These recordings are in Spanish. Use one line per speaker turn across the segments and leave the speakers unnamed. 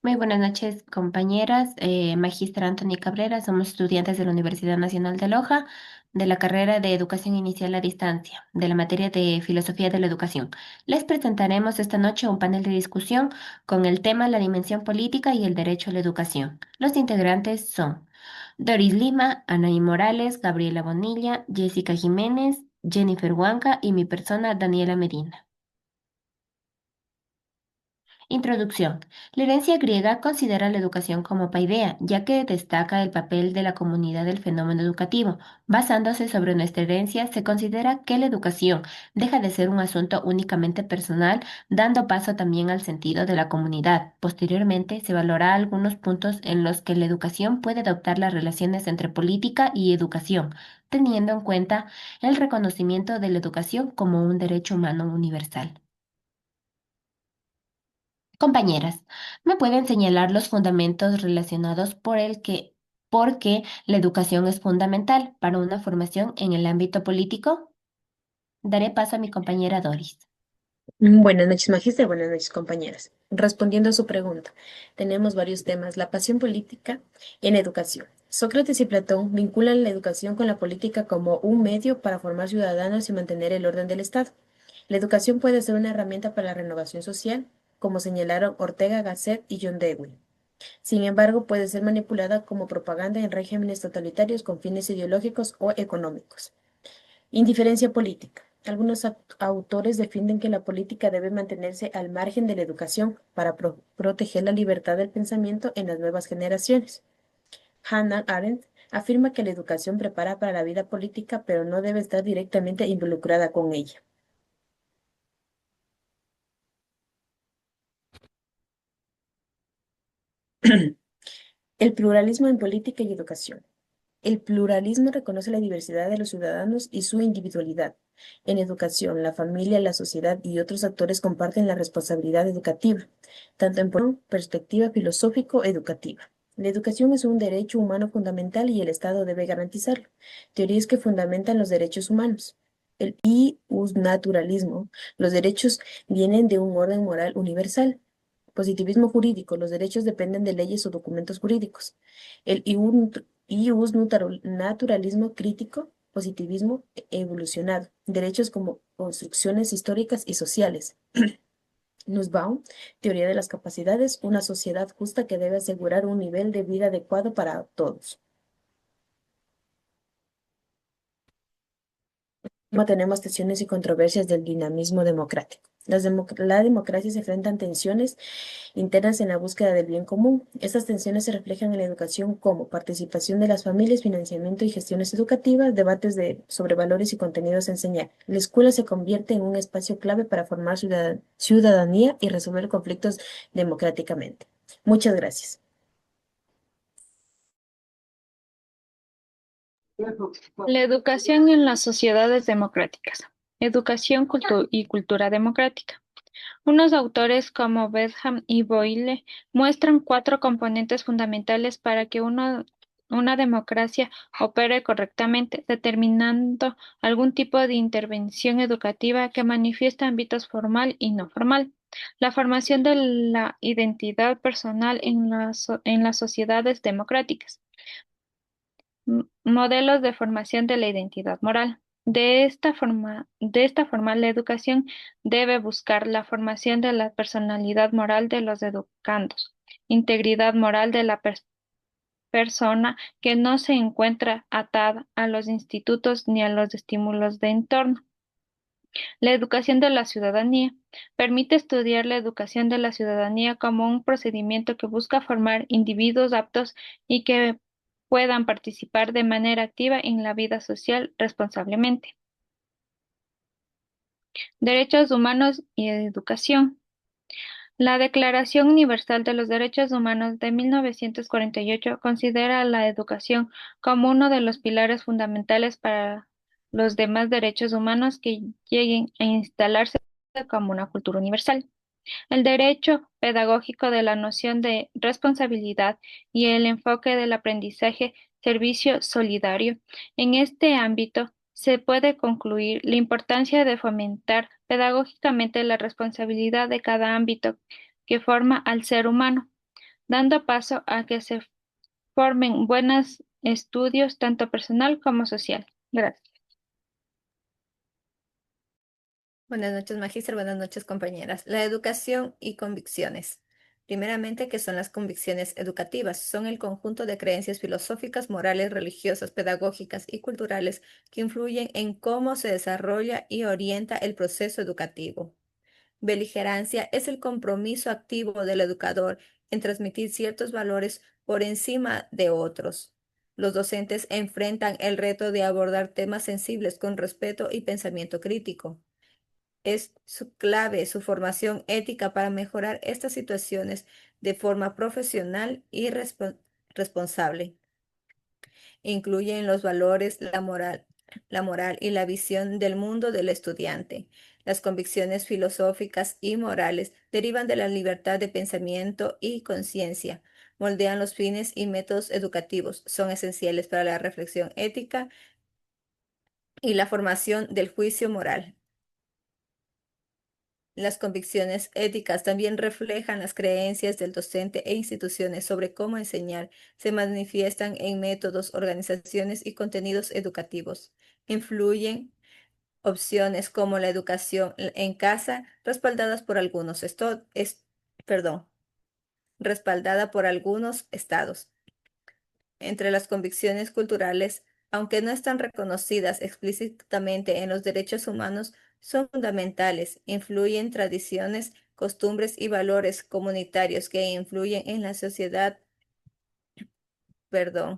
Muy buenas noches, compañeras. Magistra Anthony Cabrera, somos estudiantes de la Universidad Nacional de Loja, de la carrera de Educación Inicial a Distancia, de la materia de Filosofía de la Educación. Les presentaremos esta noche un panel de discusión con el tema La dimensión política y el derecho a la educación. Los integrantes son Doris Lima, Anaí Morales, Gabriela Bonilla, Jessica Jiménez, Jennifer Huanca y mi persona, Daniela Medina. Introducción. La herencia griega considera la educación como paideia, ya que destaca el papel de la comunidad del fenómeno educativo. Basándose sobre nuestra herencia, se considera que la educación deja de ser un asunto únicamente personal, dando paso también al sentido de la comunidad. Posteriormente, se valora algunos puntos en los que la educación puede adoptar las relaciones entre política y educación, teniendo en cuenta el reconocimiento de la educación como un derecho humano universal. Compañeras, ¿me pueden señalar los fundamentos relacionados por qué la educación es fundamental para una formación en el ámbito político? Daré paso a mi compañera Doris.
Buenas noches, magíster. Buenas noches, compañeras. Respondiendo a su pregunta, tenemos varios temas. La pasión política en educación. Sócrates y Platón vinculan la educación con la política como un medio para formar ciudadanos y mantener el orden del Estado. La educación puede ser una herramienta para la renovación social, como señalaron Ortega Gasset y John Dewey. Sin embargo, puede ser manipulada como propaganda en regímenes totalitarios con fines ideológicos o económicos. Indiferencia política. Algunos autores defienden que la política debe mantenerse al margen de la educación para proteger la libertad del pensamiento en las nuevas generaciones. Hannah Arendt afirma que la educación prepara para la vida política, pero no debe estar directamente involucrada con ella. El pluralismo en política y educación. El pluralismo reconoce la diversidad de los ciudadanos y su individualidad. En educación, la familia, la sociedad y otros actores comparten la responsabilidad educativa, tanto en perspectiva filosófico-educativa. La educación es un derecho humano fundamental y el Estado debe garantizarlo. Teorías que fundamentan los derechos humanos. El naturalismo. Los derechos vienen de un orden moral universal. Positivismo jurídico. Los derechos dependen de leyes o documentos jurídicos. El naturalismo crítico, positivismo evolucionado, derechos como construcciones históricas y sociales. Nussbaum, teoría de las capacidades, una sociedad justa que debe asegurar un nivel de vida adecuado para todos. No tenemos tensiones y controversias del dinamismo democrático. La democracia se enfrenta a tensiones internas en la búsqueda del bien común. Estas tensiones se reflejan en la educación como participación de las familias, financiamiento y gestiones educativas, debates sobre valores y contenidos a enseñar. La escuela se convierte en un espacio clave para formar ciudadanía y resolver conflictos democráticamente. Muchas gracias.
La educación en las sociedades democráticas. Educación y cultura democrática. Unos autores como Bentham y Boyle muestran cuatro componentes fundamentales para que una democracia opere correctamente, determinando algún tipo de intervención educativa que manifiesta ámbitos formal y no formal. La formación de la identidad personal en las sociedades democráticas. Modelos de formación de la identidad moral. De esta forma, la educación debe buscar la formación de la personalidad moral de los educandos, integridad moral de la persona que no se encuentra atada a los institutos ni a los estímulos de entorno. La educación de la ciudadanía permite estudiar la educación de la ciudadanía como un procedimiento que busca formar individuos aptos y que puedan participar de manera activa en la vida social responsablemente. Derechos humanos y educación. La Declaración Universal de los Derechos Humanos de 1948 considera la educación como uno de los pilares fundamentales para los demás derechos humanos que lleguen a instalarse como una cultura universal. El derecho pedagógico de la noción de responsabilidad y el enfoque del aprendizaje servicio solidario. En este ámbito se puede concluir la importancia de fomentar pedagógicamente la responsabilidad de cada ámbito que forma al ser humano, dando paso a que se formen buenos estudios tanto personal como social. Gracias.
Buenas noches, magíster. Buenas noches, compañeras. La educación y convicciones. Primeramente, ¿qué son las convicciones educativas? Son el conjunto de creencias filosóficas, morales, religiosas, pedagógicas y culturales que influyen en cómo se desarrolla y orienta el proceso educativo. Beligerancia es el compromiso activo del educador en transmitir ciertos valores por encima de otros. Los docentes enfrentan el reto de abordar temas sensibles con respeto y pensamiento crítico. Es su clave su formación ética para mejorar estas situaciones de forma profesional y responsable. Incluyen los valores, la moral y la visión del mundo del estudiante. Las convicciones filosóficas y morales derivan de la libertad de pensamiento y conciencia, moldean los fines y métodos educativos, son esenciales para la reflexión ética y la formación del juicio moral. Las convicciones éticas también reflejan las creencias del docente e instituciones sobre cómo enseñar. Se manifiestan en métodos, organizaciones y contenidos educativos. Influyen opciones como la educación en casa, respaldadas por perdón, respaldada por algunos estados. Entre las convicciones culturales, aunque no están reconocidas explícitamente en los derechos humanos, son fundamentales, influyen tradiciones, costumbres y valores comunitarios que influyen en la sociedad,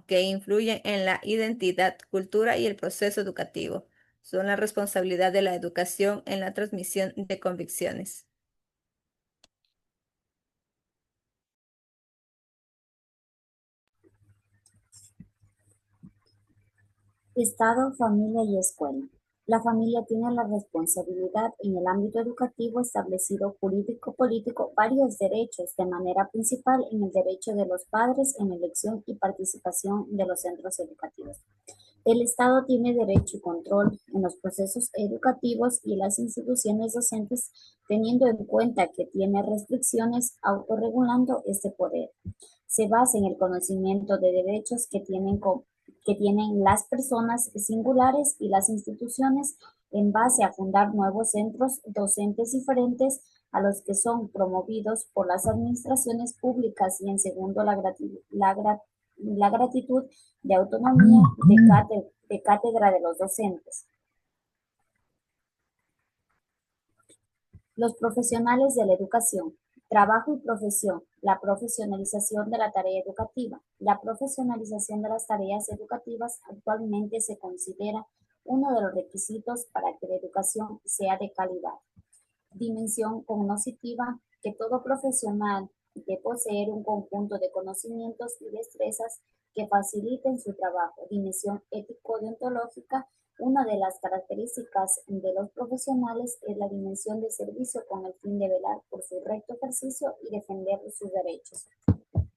que influyen en la identidad, cultura y el proceso educativo. Son la responsabilidad de la educación en la transmisión de convicciones.
Estado, familia y escuela. La familia tiene la responsabilidad en el ámbito educativo establecido jurídico-político varios derechos, de manera principal en el derecho de los padres en elección y participación de los centros educativos. El Estado tiene derecho y control en los procesos educativos y las instituciones docentes, teniendo en cuenta que tiene restricciones autorregulando este poder. Se basa en el conocimiento de derechos que tienen las personas singulares y las instituciones en base a fundar nuevos centros docentes diferentes a los que son promovidos por las administraciones públicas y en segundo la gratitud de autonomía de cátedra de los docentes. Los profesionales de la educación. Trabajo y profesión. La profesionalización de la tarea educativa. La profesionalización de las tareas educativas actualmente se considera uno de los requisitos para que la educación sea de calidad. Dimensión cognitiva, que todo profesional debe poseer un conjunto de conocimientos y destrezas que faciliten su trabajo. Dimensión ético-deontológica, una de las características de los profesionales es la dimensión de servicio con el fin de velar por su recto ejercicio y defender sus derechos.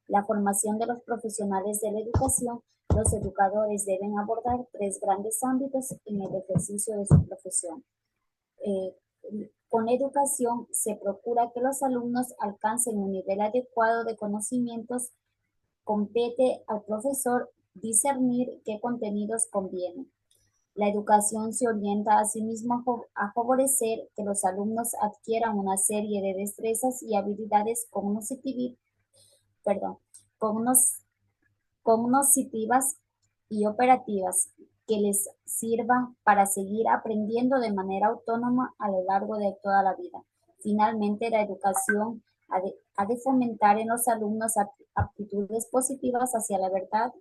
La formación de los profesionales de la educación. Los educadores deben abordar tres grandes ámbitos en el ejercicio de su profesión. Con educación se procura que los alumnos alcancen un nivel adecuado de conocimientos. Compete al profesor discernir qué contenidos convienen. La educación se orienta asimismo a favorecer que los alumnos adquieran una serie de destrezas y habilidades cognitivas y operativas que les sirvan para seguir aprendiendo de manera autónoma a lo largo de toda la vida. Finalmente, la educación ha de fomentar en los alumnos aptitudes positivas hacia la verdad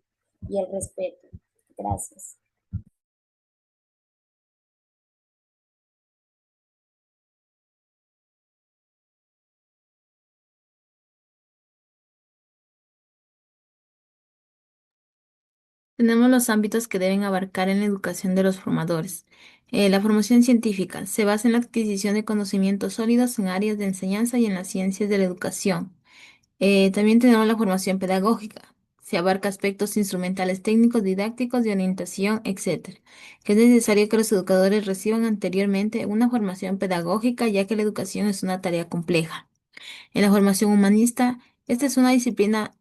y el respeto. Gracias.
Tenemos los ámbitos que deben abarcar en la educación de los formadores. La formación científica se basa en la adquisición de conocimientos sólidos en áreas de enseñanza y en las ciencias de la educación. También tenemos la formación pedagógica. Se abarca aspectos instrumentales técnicos, didácticos, de orientación, etcétera. Es necesario que los educadores reciban anteriormente una formación pedagógica, ya que la educación es una tarea compleja. En la formación humanista Esta es una disciplina.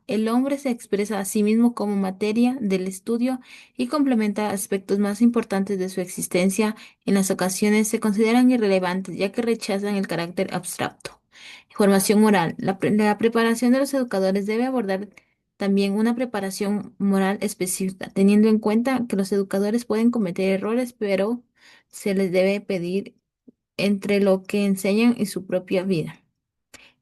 El hombre se expresa a sí mismo como materia del estudio y complementa aspectos más importantes de su existencia. En las ocasiones se consideran irrelevantes, ya que rechazan el carácter abstracto. Formación moral. La preparación de los educadores debe abordar también una preparación moral específica, teniendo en cuenta que los educadores pueden cometer errores, pero se les debe pedir entre lo que enseñan y su propia vida.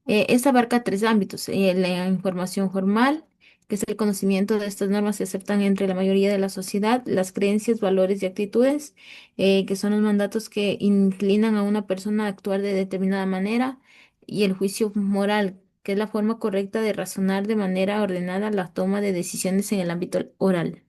Esta abarca tres ámbitos: la información formal, que es el conocimiento de estas normas que se aceptan entre la mayoría de la sociedad; las creencias, valores y actitudes, que son los mandatos que inclinan a una persona a actuar de determinada manera; y el juicio moral, que es la forma correcta de razonar de manera ordenada la toma de decisiones en el ámbito oral.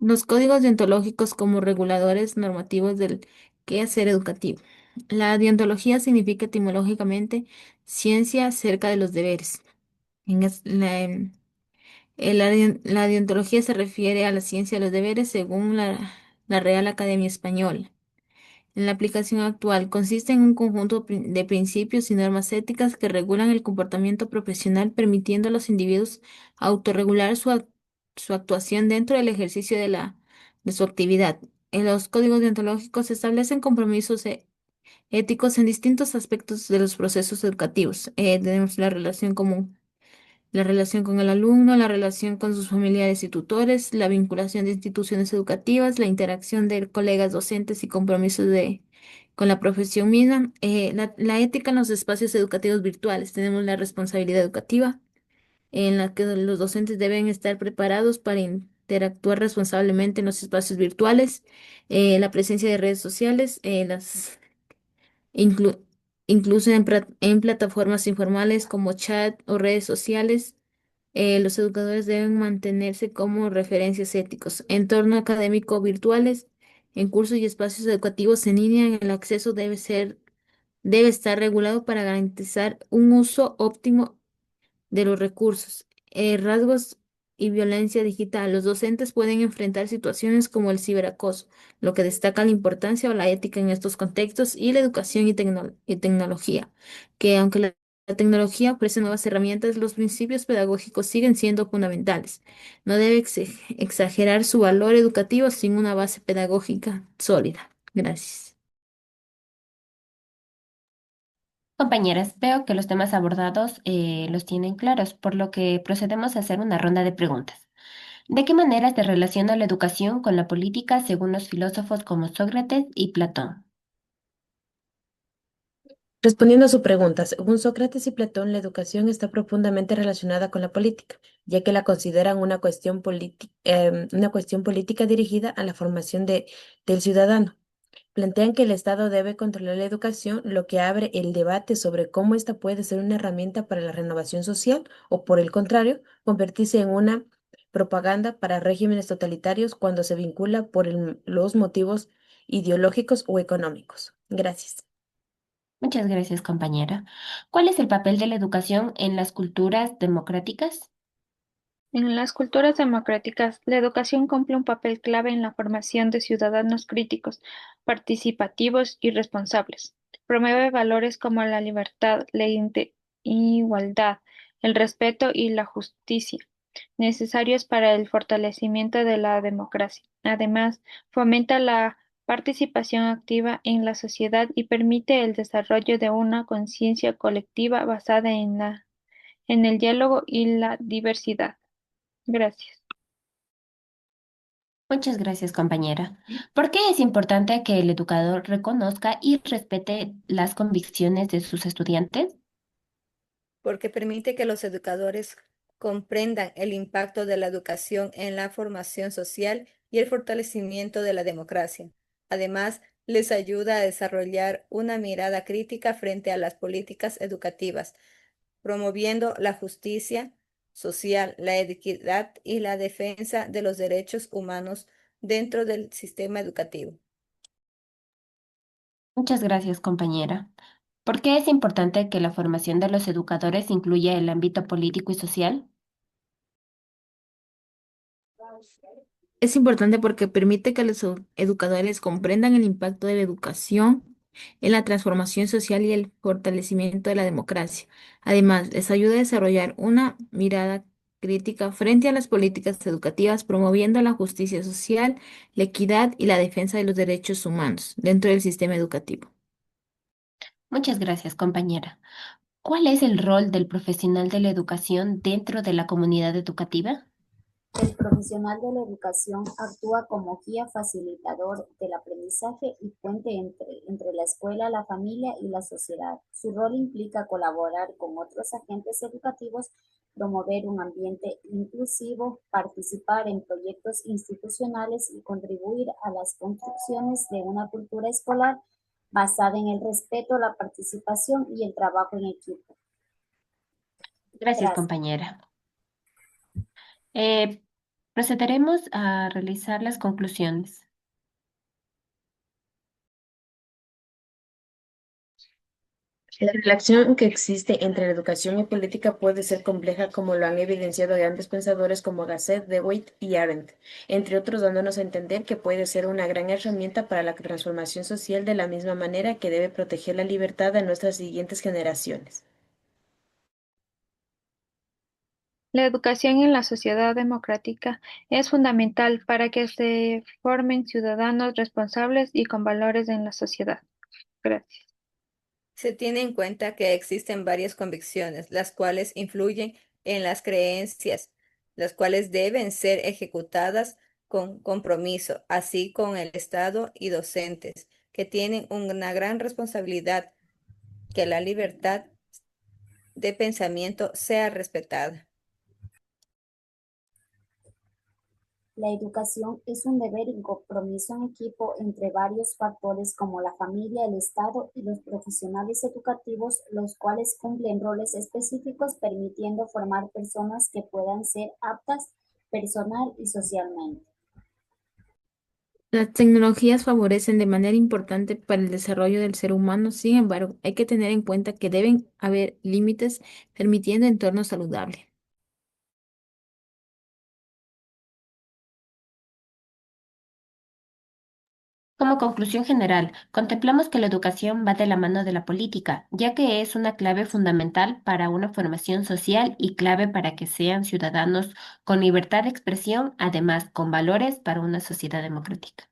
Los códigos deontológicos como reguladores normativos del quehacer educativo. La deontología significa etimológicamente ciencia acerca de los deberes. La deontología se refiere a la ciencia de los deberes según la Real Academia Española. En la aplicación actual consiste en un conjunto de principios y normas éticas que regulan el comportamiento profesional, permitiendo a los individuos autorregular su actuación dentro del ejercicio de su actividad. En los códigos deontológicos se establecen compromisos éticos en distintos aspectos de los procesos educativos. Tenemos la relación con el alumno, la relación con sus familiares y tutores, la vinculación de instituciones educativas, la interacción de colegas docentes y compromisos con la profesión misma, la ética en los espacios educativos virtuales. Tenemos la responsabilidad educativa, en la que los docentes deben estar preparados para interactuar responsablemente en los espacios virtuales, la presencia de redes sociales, inclu- incluso en plataformas informales como chat o redes sociales. Los educadores deben mantenerse como referencias éticos. Entorno académico virtuales, en cursos y espacios educativos en línea, el acceso debe estar regulado para garantizar un uso óptimo de los recursos. Rasgos y violencia digital. Los docentes pueden enfrentar situaciones como el ciberacoso, lo que destaca la importancia o la ética en estos contextos; y la educación y tecnología, que aunque la tecnología ofrece nuevas herramientas, los principios pedagógicos siguen siendo fundamentales. No debe exagerar su valor educativo sin una base pedagógica sólida. Gracias.
Compañeras, veo que los temas abordados los tienen claros, por lo que procedemos a hacer una ronda de preguntas. ¿De qué manera se relaciona la educación con la política según los filósofos como Sócrates y Platón?
Respondiendo a su pregunta, según Sócrates y Platón, la educación está profundamente relacionada con la política, ya que la consideran una cuestión política dirigida a la formación del ciudadano. Plantean que el Estado debe controlar la educación, lo que abre el debate sobre cómo esta puede ser una herramienta para la renovación social o, por el contrario, convertirse en una propaganda para regímenes totalitarios cuando se vincula por los motivos ideológicos o económicos. Gracias.
Muchas gracias, compañera. ¿Cuál es el papel de la educación en las culturas democráticas?
En las culturas democráticas, la educación cumple un papel clave en la formación de ciudadanos críticos, participativos y responsables. Promueve valores como la libertad, la igualdad, el respeto y la justicia, necesarios para el fortalecimiento de la democracia. Además, fomenta la participación activa en la sociedad y permite el desarrollo de una conciencia colectiva basada en el diálogo y la diversidad. Gracias.
Muchas gracias, compañera. ¿Por qué es importante que el educador reconozca y respete las convicciones de sus estudiantes?
Porque permite que los educadores comprendan el impacto de la educación en la formación social y el fortalecimiento de la democracia. Además, les ayuda a desarrollar una mirada crítica frente a las políticas educativas, promoviendo la justicia social, la equidad y la defensa de los derechos humanos dentro del sistema educativo.
Muchas gracias, compañera. ¿Por qué es importante que la formación de los educadores incluya el ámbito político y social?
Es importante porque permite que los educadores comprendan el impacto de la educación en la transformación social y el fortalecimiento de la democracia. Además, les ayuda a desarrollar una mirada crítica frente a las políticas educativas, promoviendo la justicia social, la equidad y la defensa de los derechos humanos dentro del sistema educativo.
Muchas gracias, compañera. ¿Cuál es el rol del profesional de la educación dentro de la comunidad educativa?
El profesional de la educación actúa como guía facilitador del aprendizaje y puente entre la escuela, la familia y la sociedad. Su rol implica colaborar con otros agentes educativos, promover un ambiente inclusivo, participar en proyectos institucionales y contribuir a las construcciones de una cultura escolar basada en el respeto, la participación y el trabajo en equipo.
Gracias,
Gracias.
compañera. Eh, Procederemos a realizar las conclusiones.
La relación que existe entre la educación y política puede ser compleja, como lo han evidenciado grandes pensadores como Gasset, DeWitt y Arendt, entre otros, dándonos a entender que puede ser una gran herramienta para la transformación social de la misma manera que debe proteger la libertad de nuestras siguientes generaciones.
La educación en la sociedad democrática es fundamental para que se formen ciudadanos responsables y con valores en la sociedad. Gracias.
Se tiene en cuenta que existen varias convicciones, las cuales influyen en las creencias, las cuales deben ser ejecutadas con compromiso, así con el Estado y docentes, que tienen una gran responsabilidad que la libertad de pensamiento sea respetada.
La educación es un deber y compromiso en equipo entre varios factores como la familia, el Estado y los profesionales educativos, los cuales cumplen roles específicos permitiendo formar personas que puedan ser aptas personal y socialmente.
Las tecnologías favorecen de manera importante para el desarrollo del ser humano, sin embargo, hay que tener en cuenta que deben haber límites permitiendo entornos saludables.
Como conclusión general, contemplamos que la educación va de la mano de la política, ya que es una clave fundamental para una formación social y clave para que sean ciudadanos con libertad de expresión, además con valores para una sociedad democrática.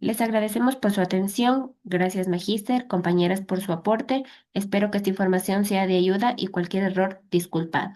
Les agradecemos por su atención. Gracias, Magíster, compañeras, por su aporte. Espero que esta información sea de ayuda y cualquier error, disculpad.